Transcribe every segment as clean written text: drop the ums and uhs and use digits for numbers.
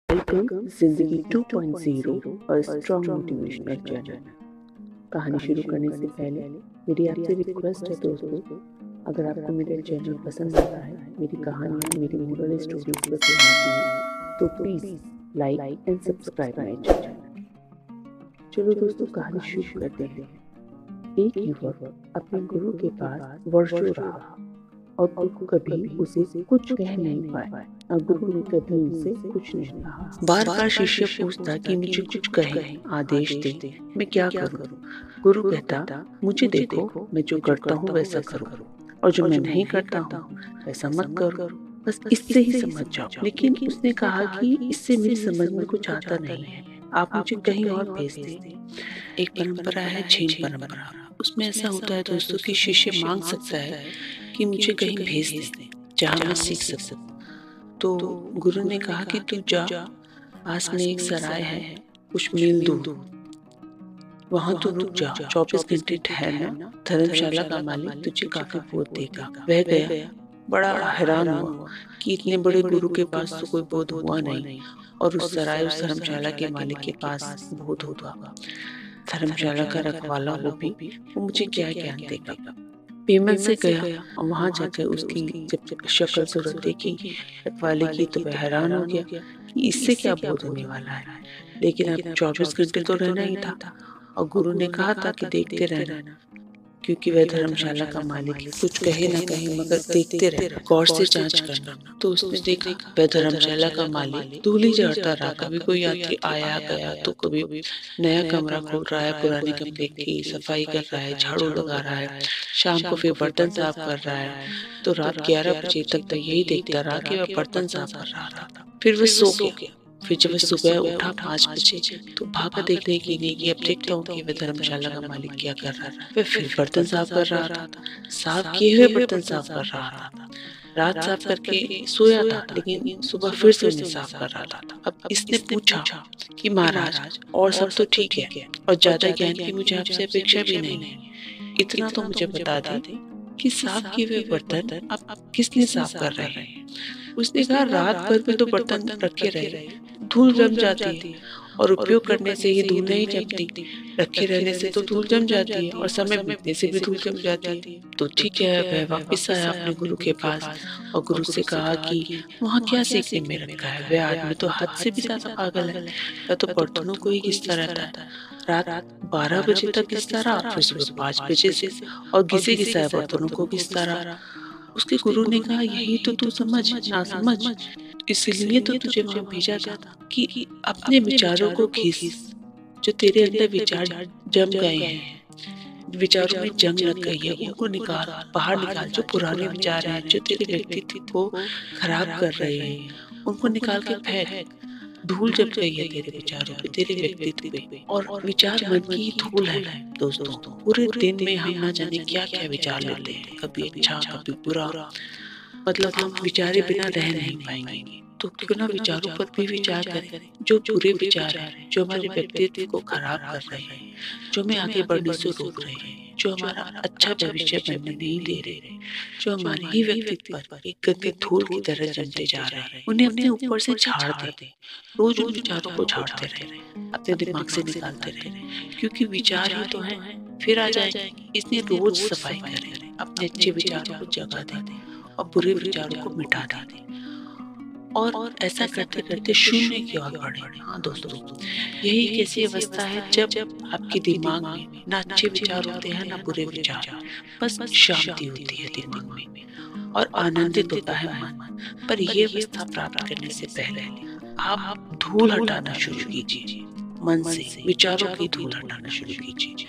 Welcome जिंदगी 2.0 और strong motivational channel. कहानी शुरू करने से पहले मेरी आपसे रिक्वेस्ट है दोस्तों, अगर आपको मेरा चैनल पसंद आता है, मेरी कहानियाँ, मेरी मोरल स्टोरीज पसंद आती हैं, तो please like and subscribe my channel. चलो दोस्तों, कहानी शुरू करते हैं। एक युवक अपने गुरु के पास वर्षों रहा और गुरु कभी उसे कुछ कह नहीं पाए और गुरु ने कभी उनसे कुछ नहीं कहा। बार बार शिष्य पूछता कि मुझे कुछ कहे, आदेश दे, मैं क्या करूं? गुरु कहता, मुझे देखो, मैं जो करता हूँ वैसा करो और जो मैं नहीं करता हूँ वैसा मत करो, बस इससे ही समझ जाओ। लेकिन उसने कहा कि इससे मेरी समझ में कुछ आता नहीं है, आप मुझे कहीं और भेज दें। एक परंपरा है जैन परंपरा। उसमें ऐसा होता है दोस्तों कि शिष्य मांग सकता है कि मुझे कहीं भेज दें जहाँ मैं सीख सकूं। तो गुरु ने कहा कि तू जा, पास में एक सराय है कुछ मील दूर, वहां तू रुक जा, 24 घंटे ठहरना, धर्मशाला का मालिक तुझे काफी बोध देगा। वह गया, बड़ा हैरान हुआ कि इतने बड़े गुरु के पास तो कोई बोध हुआ नहीं और उस धर्मशाला के मालिक के पास बोध होगा। धर्मशाला का रखवाला वो भी, वो मुझे क्या ज्ञान देगा। पेमेंट से गया और वहां जाकर उसकी जब शक्ल सूरत देखी रखवाले की तो वह हैरान हो गया कि इससे क्या बोध होने वाला है। लेकिन अब 24 घंटे तो रहना ही था और गुरु ने कहा था कि देखते रहना, क्योंकि वह धर्मशाला का मालिक कुछ कहे ना कहे मगर देखते रहना, गौर से जांच करना। तो उसने देखा वह धर्मशाला का मालिक धूली झाड़ता रहा। कभी कोई यात्री आया गया तो कभी नया कमरा खोल रहा है, पुराने कमरे की सफाई कर रहा है, झाड़ू लगा रहा है, शाम को फिर बर्तन साफ कर रहा है। तो रात 11 बजे तक तो यही देखता रहा कि वह बर्तन साफ कर रहा था। फिर वह सो गया। फिर जब वह सुबह उठा 5 बजे तो भागा देखने के लिए कि अब देखता हूँ कि वह धर्मशाला का मालिक क्या कर रहा है। वह फिर बर्तन साफ कर रहा था, साफ किए हुए बर्तन साफ कर रहा था। रात साफ करके सोया था, लेकिन सुबह फिर से उन्हें साफ कर रहा था। अब इसने पूछा कि महाराज, और सब तो ठीक है और ज्यादा ज्ञान की मुझे आपसे अपेक्षा भी नहीं, इतना तो मुझे बता दें कि साफ किए हुए बर्तन अब किसने साफ कर रहे हैं। उसने कहा, रात भर में तो बर्तन रखे रहे, धूल जम जाती है और उपयोग करने से ही धूल नहीं जमती, रखे रहने से तो धूल जम जाती है और समय बीतने से भी धूल जम जाती है। तो ठीक है, वह वापस आया अपने गुरु के पास और गुरु से कहा कि वहाँ क्या सीखने में रखा है। वह आदमी तो हद से भी ज्यादा पागल है, वह तो बर्तनों को ही घिसता रहता है, रात 12 बजे तक घिसता रहा, फिर सुबह 5 बजे से और घिसे घिसाए बर्तनों को घिसता रहा। उसके गुरु ने कहा, यही तो तू समझ ना समझ, इसलिए तो तुझे वहां भेजा था कि अपने विचारों को घिस, जो तेरे अंदर विचार जम गए हैं, विचारों में जंग लग गई है, उनको निकाल, बाहर निकाल। जो पुराने विचार हैं जो तेरे व्यक्तित्व को खराब कर रहे हैं, उनको निकाल के फेंक। धूल जम गई है तेरे विचारों पे, तेरे व्यक्तित्व पे, और विचार मन की धूल है दोस्तों। पूरे दिन में हम ना जाने क्या क्या विचार लेते हैं, कभी अच्छा कभी बुरा, मतलब हम विचारे बिना रह नहीं पाएंगे। तो क्यों ना विचारों पर भी विचार करें। जो बुरे विचार हैं, जो हमारे व्यक्तित्व को खराब कर रहे हैं, जो हमें आगे बढ़ने से रोक रहे हैं, जो हमारा अच्छा भविष्य बनने नहीं दे रहे, जो हमारे ही व्यक्तित्व पर एक गंदी धूल की तरह जमते जा रहे हैं, उन्हें अपने ऊपर से झाड़ दें। रोज उन विचारों को झाड़ते रहे, अपने दिमाग से निकालते रहे, क्योंकि विचार ही तो है, फिर आ जाएंगे। इसलिए रोज सफाई करें, अपने अच्छे विचारों को जगा दें और बुरे विचारों को मिटा दें और ऐसा करते करते शून्य की ओर बढ़े। हाँ दोस्तों, यही एक ऐसी अवस्था है जब आपके दिमाग में ना अच्छे विचार होते हैं ना बुरे विचार, बस शांति होती है दिमाग में और आनंदित होता है मन। पर यह अवस्था प्राप्त करने से पहले आप धूल हटाना शुरू कीजिए, मन से विचारों की धूल हटाना शुरू कीजिए।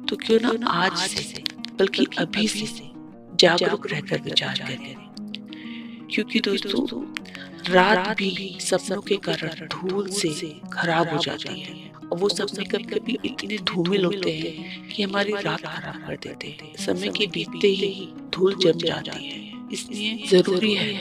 तो क्यों ना आज से, बल्कि अभी से जागरूक रहकर विचार करें, क्योंकि दोस्तों रात भी सपनों के कारण धूल से खराब हो जाती है और वो सपने कभी कभी इतने धूमिल होते हैं कि हमारी रात खराब कर देते हैं। समय के बीतते ही धूल जम जाती है। इसलिए जरूरी है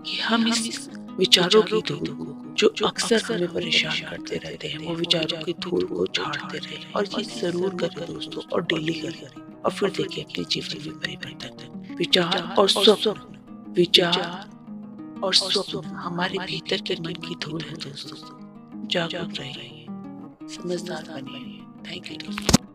कि हम इस विचारों की धूल को, जो अक्सर हमें परेशान करते रहते हैं, वो विचारों की धूल को झाड़ते रहे और ये जरूर करें दोस्तों, और डेली करें और फिर देखिए अपने जीवन में परिवर्तन। विचार और स्वप्न, विचार और स्वप्न हमारे भीतर के मन की धूल है दोस्तों। जागरूक रहिए, समझदार बनिए। थैंक यू दोस्तों।